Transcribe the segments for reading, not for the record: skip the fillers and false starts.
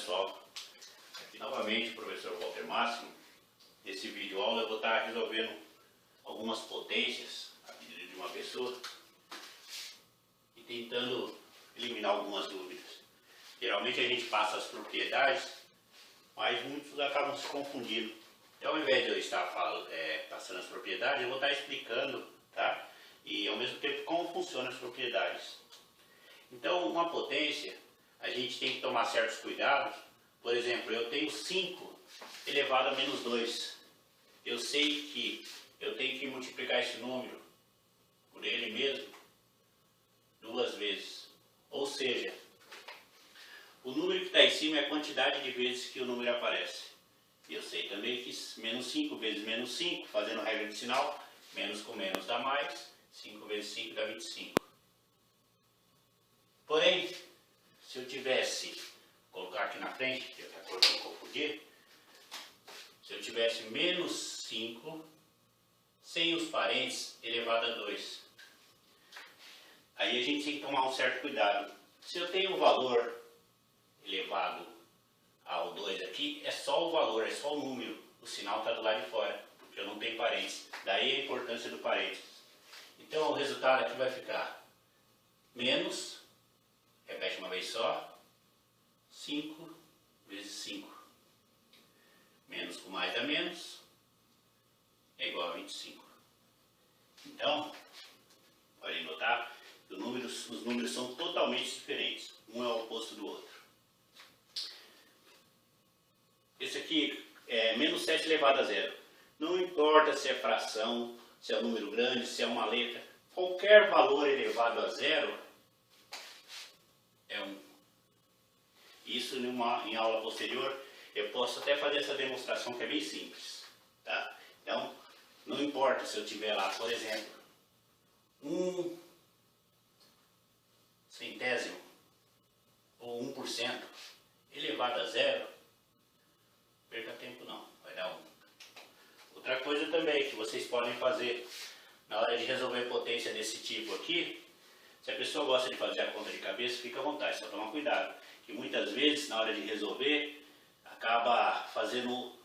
pessoal, aqui novamente o professor Walter Máximo. Nesse vídeo aula eu vou estar resolvendo algumas potências a pedido de uma pessoa e tentando eliminar algumas dúvidas. Geralmente a gente passa as propriedades, mas muitos acabam se confundindo. Então, ao invés de eu estar passando as propriedades, eu vou estar explicando, tá? E ao mesmo tempo como funcionam as propriedades. Então, uma potência, a gente tem que tomar certos cuidados. Por exemplo, eu tenho 5 elevado a menos 2. Eu sei que eu tenho que multiplicar esse número por ele mesmo 2 vezes. Ou seja, o número que está em cima é a quantidade de vezes que o número aparece. E eu sei também que menos 5 vezes menos 5, fazendo regra de sinal, menos com menos dá mais, 5 vezes 5 dá 25. Porém, se eu tivesse, colocar aqui na frente, que a cor não confundir, se eu tivesse menos 5, sem os parênteses, elevado a 2. Aí a gente tem que tomar um certo cuidado. Se eu tenho o valor elevado ao 2 aqui, é só o valor, é só o número. O sinal está do lado de fora, porque eu não tenho parênteses. Daí a importância do parênteses. Então o resultado aqui vai ficar menos, repete uma vez só, 5 vezes 5. Menos com mais dá menos, é igual a 25. Então, podem notar que os números são totalmente diferentes. Um é o oposto do outro. Esse aqui é menos 7 elevado a 0. Não importa se é fração, se é um número grande, se é uma letra. Qualquer valor elevado a 0 é 1. Isso em aula posterior eu posso até fazer essa demonstração que é bem simples. Tá? Então, não importa se eu tiver lá, por exemplo, 1 centésimo ou 1% elevado a 0, perca tempo não, vai dar 1. Outra coisa também que vocês podem fazer na hora de resolver potência desse tipo aqui, se a pessoa gosta de fazer a conta de cabeça, fica à vontade, só toma cuidado, que muitas vezes na hora de resolver acaba fazendo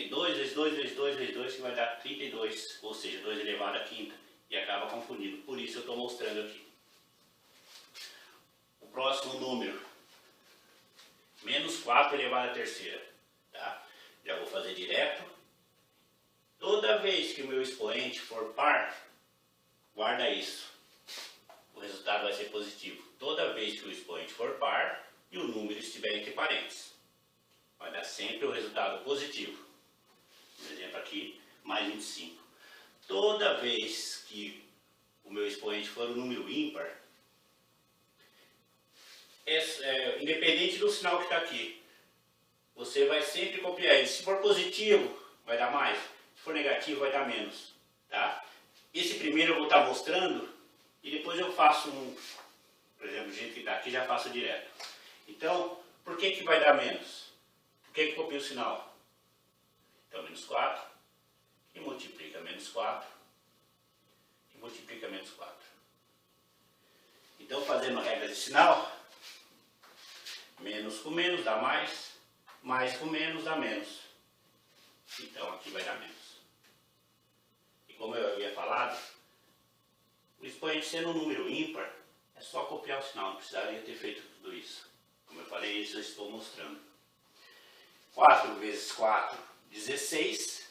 2 vezes 2 vezes 2 vezes 2, que vai dar 32, ou seja, 2 elevado a quinta, e acaba confundindo. Por isso eu estou mostrando aqui. O próximo número, menos 4 elevado a terceira. Tá? Já vou fazer direto. Toda vez que o meu expoente for par, guarda isso. O resultado vai ser positivo. Toda vez que o expoente for par e o número estiver entre parênteses, vai dar sempre o resultado positivo. Por exemplo aqui, mais 25. Toda vez que o meu expoente for um número ímpar, independente do sinal que está aqui, você vai sempre copiar ele. Se for positivo, vai dar mais. Se for negativo, vai dar menos. Tá? Esse primeiro eu vou estar mostrando e depois eu faço por exemplo, do jeito que está aqui, já faço direto. Então, por que vai dar menos? Por que copio o sinal? Então, menos 4, e multiplica menos 4, e multiplica menos 4. Então, fazendo a regra de sinal, menos com menos dá mais com menos dá menos. Então, aqui vai dar menos. E como eu havia falado, o expoente sendo um número ímpar, é só copiar o sinal, não precisaria ter feito tudo isso. Como eu falei, isso eu estou mostrando. 4 vezes 4, 16.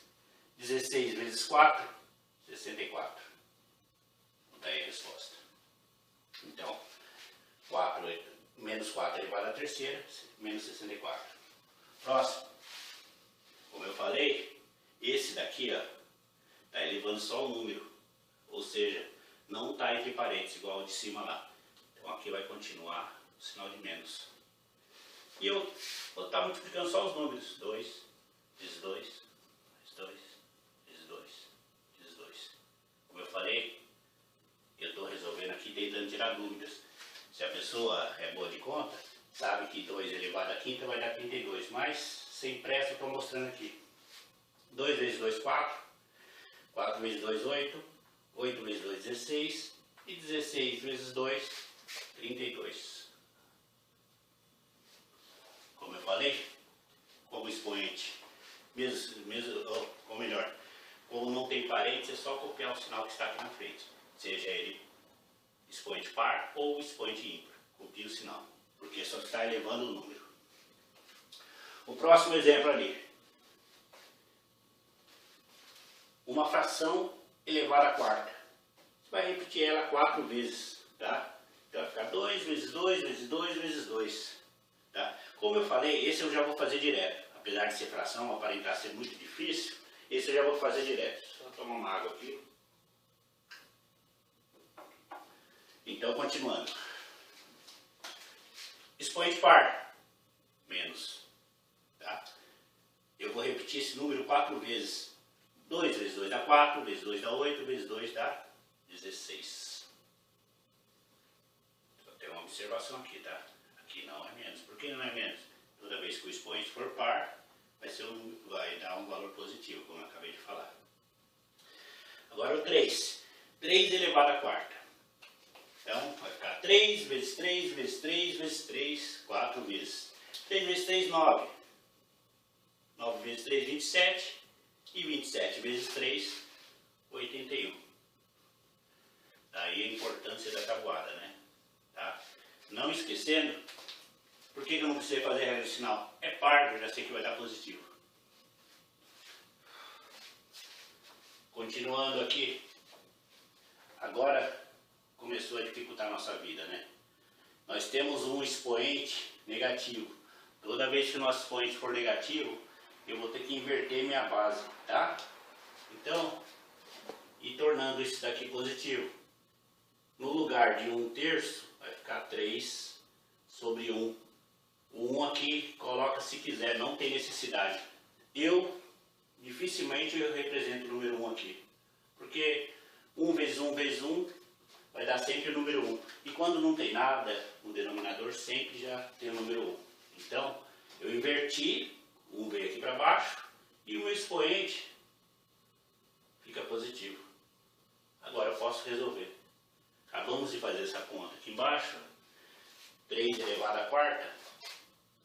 16 vezes 4, 64. Daí a resposta. Então, menos 4 elevado à terceira, menos 64. Próximo. Como eu falei, esse daqui está elevando só o número. Ou seja, não está entre parênteses, igual o de cima lá. Então aqui vai continuar o sinal de menos. E eu vou estar multiplicando só os números. 2 vezes 2, mais 2, vezes 2, vezes 2. Como eu falei, eu estou resolvendo aqui tentando tirar dúvidas. Se a pessoa é boa de conta, sabe que 2 elevado a quinta vai dar 32. Mas, sem pressa, eu estou mostrando aqui. 2 vezes 2, 4. 4 vezes 2, 8. 8 vezes 2, 16. E 16 vezes 2, 32. copiar o sinal que está aqui na frente, seja ele expoente par ou expoente ímpar. Copie o sinal, porque só está elevando o número. O próximo exemplo ali. Uma fração elevada à quarta. Você vai repetir ela 4 vezes, tá? Então vai ficar 2 vezes 2 vezes 2 vezes 2. Tá? Como eu falei, esse eu já vou fazer direto. Apesar de ser fração, aparentar ser muito difícil, esse eu já vou fazer direto. Só tomar uma água aqui. Então, continuando. Expoente par. Menos. Tá? Eu vou repetir esse número 4 vezes. 2 vezes 2 dá 4, vezes 2 dá 8, vezes 2 dá 16. Só tem uma observação aqui, tá? Aqui não é menos. Por que não é menos? Toda vez que o expoente for par, vai dar um valor positivo, como eu acabei de falar. Agora o 3. 3 elevado à quarta. Então, vai ficar 3 vezes 3 vezes 3 vezes 3, 4 vezes. 3 vezes 3, 9. 9 vezes 3, 27. E 27 vezes 3, 81. Daí a importância da tabuada, né? Tá? Não esquecendo, por que eu não precisei fazer a regra de sinal? É par, eu já sei que vai dar positivo. Continuando aqui. Agora começou a dificultar a nossa vida, né? Nós temos um expoente negativo. Toda vez que o nosso expoente for negativo, eu vou ter que inverter minha base, tá? Então, e tornando isso daqui positivo. No lugar de 1/3, vai ficar 3 sobre 1. O 1 aqui, coloca se quiser, não tem necessidade. Dificilmente eu represento o número 1 aqui. Porque 1 vezes 1 vezes 1 vai dar sempre o número 1. E quando não tem nada, o denominador sempre já tem o número 1. Então, eu inverti. 1 veio aqui para baixo e o meu expoente fica positivo. Agora eu posso resolver. Acabamos de fazer essa conta aqui embaixo. 3 elevado à quarta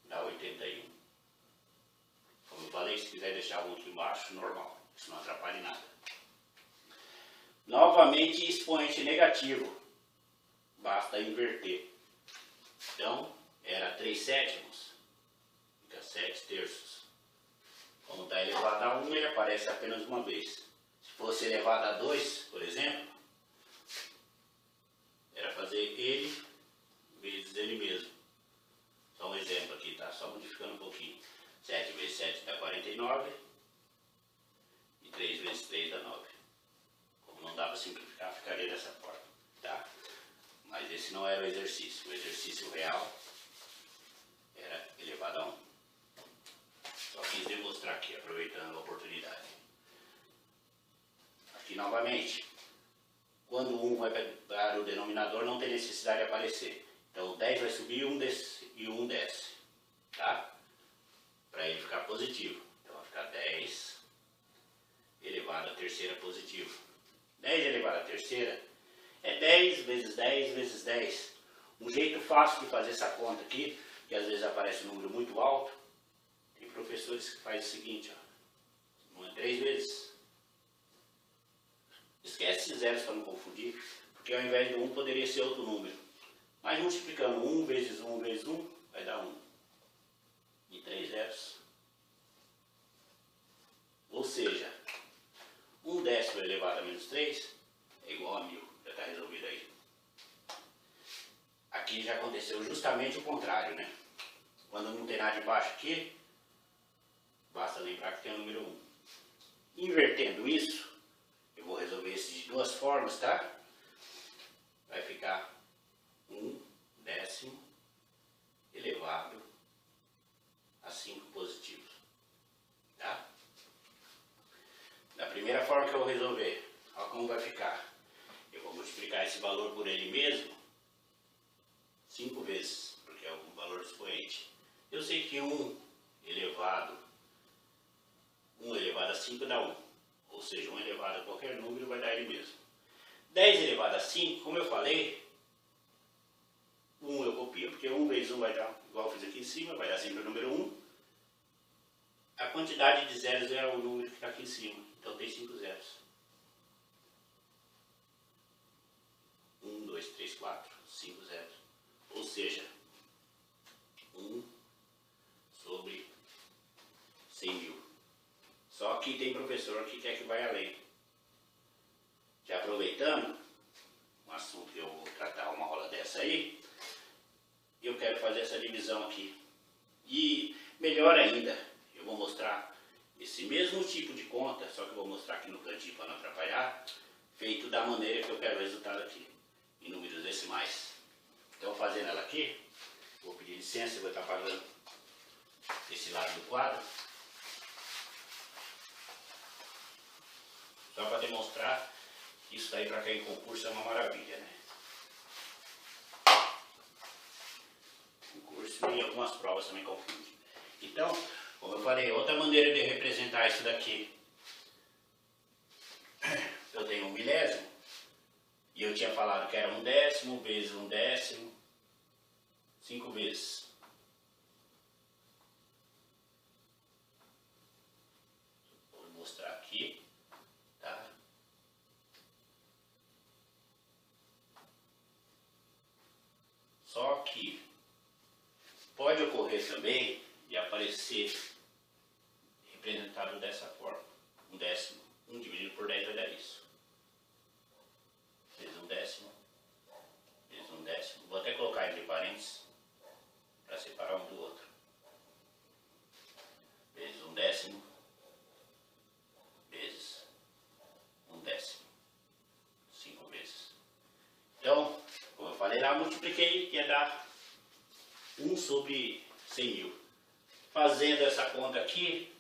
dá 81. Como eu falei, se quiser deixar um aqui embaixo, normal. Isso não atrapalha em nada. Novamente, expoente negativo. Basta inverter. Então, era 3 sétimos. Fica 7/3. Como está elevado a 1, ele aparece apenas uma vez. Se fosse elevado a 2, por exemplo, era fazer ele vezes ele mesmo. Só um exemplo aqui, tá? Só modificando um pouquinho. 7 vezes 7 dá 49. E 3 vezes 3 dá 9. Como não dá para simplificar, ficaria dessa forma, tá? Mas esse não era o exercício. O exercício real era elevado a 1. Só quis demonstrar aqui, aproveitando a oportunidade. Aqui novamente, quando 1 vai para o denominador, não tem necessidade de aparecer. Então o 10 vai subir e o 1 desce. Tá? Para ele ficar positivo. Então vai ficar 10 elevado à terceira positivo. 10 elevado à terceira é 10 vezes 10 vezes 10. Um jeito fácil de fazer essa conta aqui, que às vezes aparece um número muito alto. Tem professores que fazem o seguinte, ó, não é 3 vezes. Esquece esses zeros para não confundir, porque ao invés de 1 poderia ser outro número. Mas multiplicando 1 vezes 1 vezes 1 vai dar 1. E 3 zeros. Ou seja, 1/10 elevado a menos 3 é igual a 1000. Já está resolvido aí. Aqui já aconteceu justamente o contrário, né? Quando não tem nada de baixo aqui, basta lembrar que tem o número 1. Invertendo isso, eu vou resolver isso de duas formas, tá? Vai ficar 1/10 elevado a 5 positivos. Tá? Da primeira forma que eu vou resolver, olha como vai ficar. Eu vou multiplicar esse valor por ele mesmo 5 vezes, porque é o valor do expoente. Eu sei que 1 elevado a 5 dá 1. Ou seja, 1 elevado a qualquer número vai dar ele mesmo. 10 elevado a 5, como eu falei, 1 eu copio, porque 1 vezes 1 vai dar, igual eu fiz aqui em cima, vai dar sempre o número 1. A quantidade de zeros é o número que está aqui em cima, então tem 5 zeros. 2, 3, 4, 5 zeros. Ou seja, 1 sobre 100 mil. Só que tem professor que quer que vai além. Já aproveitando um assunto que eu vou tratar uma aula dessa aí, eu quero fazer essa divisão aqui. E melhor ainda, eu vou mostrar esse mesmo tipo de conta, só que eu vou mostrar aqui no cantinho para não atrapalhar, feito da maneira que eu quero o resultado aqui, em números decimais. Então, fazendo ela aqui, vou pedir licença, eu vou estar apagando esse lado do quadro, só para demonstrar que isso daí para quem em concurso é uma maravilha, né? Concurso e algumas provas também confundem. Então, como eu falei, outra maneira de representar isso daqui, eu tenho um milésimo, e eu tinha falado que era 1/10 vezes 1/10, 5 vezes. Vou mostrar aqui, tá? Só que pode ocorrer também de aparecer representado dessa forma, 1/10, 1 dividido por 10 vai dar isso. Vezes 1/10, vezes 1/10. Vou até colocar entre parênteses para separar um do outro. Vezes 1/10, vezes 1/10. 5 vezes. Então, como eu falei lá, multipliquei que ia dar 1 sobre 100 mil. Fazendo essa conta aqui,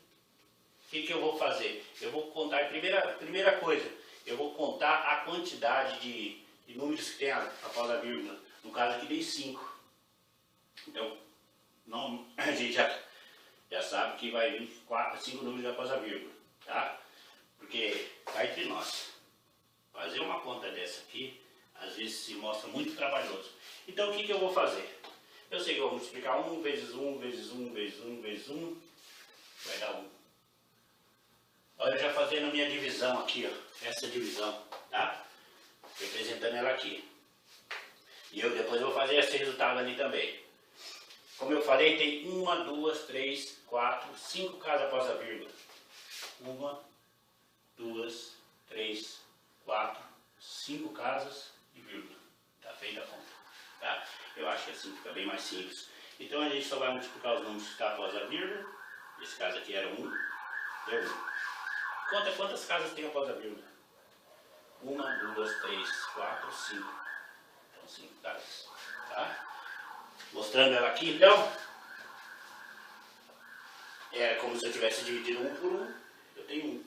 o que eu vou fazer? Eu vou contar, a primeira coisa, eu vou contar a quantidade de números que tem após a vírgula. No caso aqui dei 5. Então, não, a gente já sabe que vai vir 5 números após a vírgula, tá? Porque cá entre nós, fazer uma conta dessa aqui, às vezes se mostra muito trabalhoso. Então, o que eu vou fazer? Eu sei que eu vou multiplicar 1 vezes 1 vezes 1 vezes 1 vezes 1, vai dar 1. Olha, já fazendo a minha divisão aqui, ó, essa divisão, tá? Representando ela aqui. E depois eu vou fazer esse resultado ali também. Como eu falei, tem 1, 2, 3, 4, 5 casas após a vírgula. 1, 2, 3, 4, 5 casas e vírgula. Tá feita a conta, tá? Eu acho que assim fica bem mais simples. Então a gente só vai multiplicar os números que estão após a vírgula. Esse caso aqui era 1, deu 1. Conta quantas casas tem após a vírgula. 1, 2, 3, 4, 5. Então 5 casas, tá? Mostrando ela aqui, então, é como se eu tivesse dividido 1 por 1, eu tenho 1.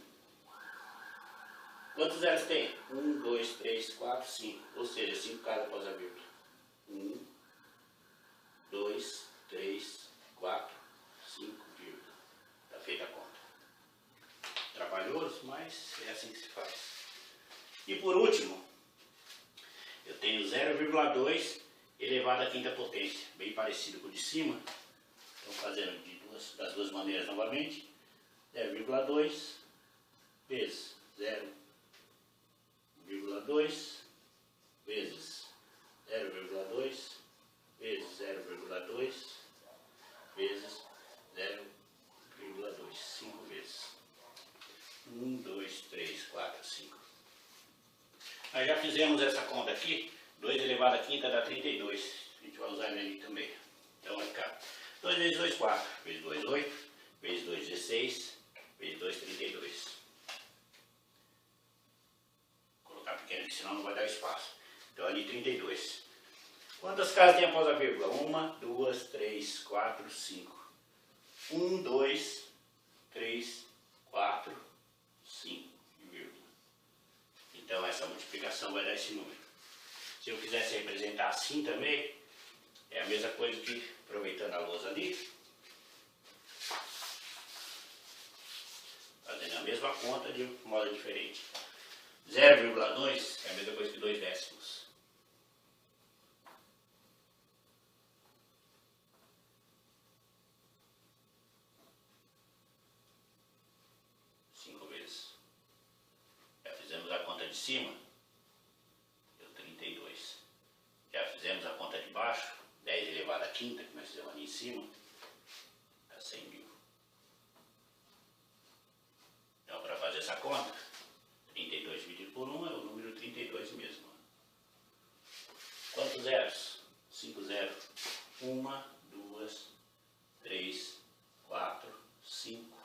Quantos zeros tem? 1, 2, 3, 4, 5, ou seja, 5 casas após a vírgula. 1, 2, 3, 4, 5, vírgula. Está feita a conta. Trabalhoso, mas é assim que se faz. E por último, eu tenho 0,2 elevado à quinta potência, bem parecido com o de cima. Então, fazendo das duas maneiras novamente, 0,2 vezes 0,2 vezes 0,2 vezes 0,2 vezes 0,2, 5 vezes. 1, 2, 3, 4, 5. Nós já fizemos essa conta aqui, 2 elevado à quinta dá 32. A gente vai usar ele ali também. Então vai ficar 2 vezes 2, 4. Vezes 2, 8. Vezes 2, 16. Vezes 2, 32. Vou colocar pequeno aqui, senão não vai dar espaço. Então ali 32. Quantas casas tem após a vírgula? 1, 2, 3, 4, 5. 1, 2, 3, 4, 5, vírgula. Então essa multiplicação vai dar esse número. Se eu quisesse representar assim também, é a mesma coisa que, aproveitando a lousa ali, fazendo a mesma conta de modo diferente. 0,2 é a mesma coisa que 2 décimos. Já fizemos a conta de cima, deu 32. Então ali em cima está 100 mil. Então para fazer essa conta, 32 dividido por 1 é o número 32 mesmo. Quantos zeros? 5 zeros. 1, 2, 3, 4, 5.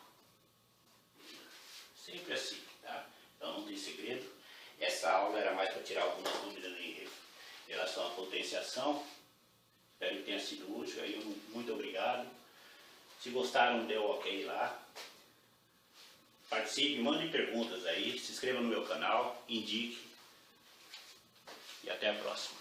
Sempre assim, tá? Então não tem segredo. Essa aula era mais para tirar algumas dúvidas em relação à potenciação. Espero que tenha sido útil. Aí, muito obrigado. Se gostaram, dê o ok lá. Participe, mande perguntas aí. Se inscreva no meu canal, indique. E até a próxima.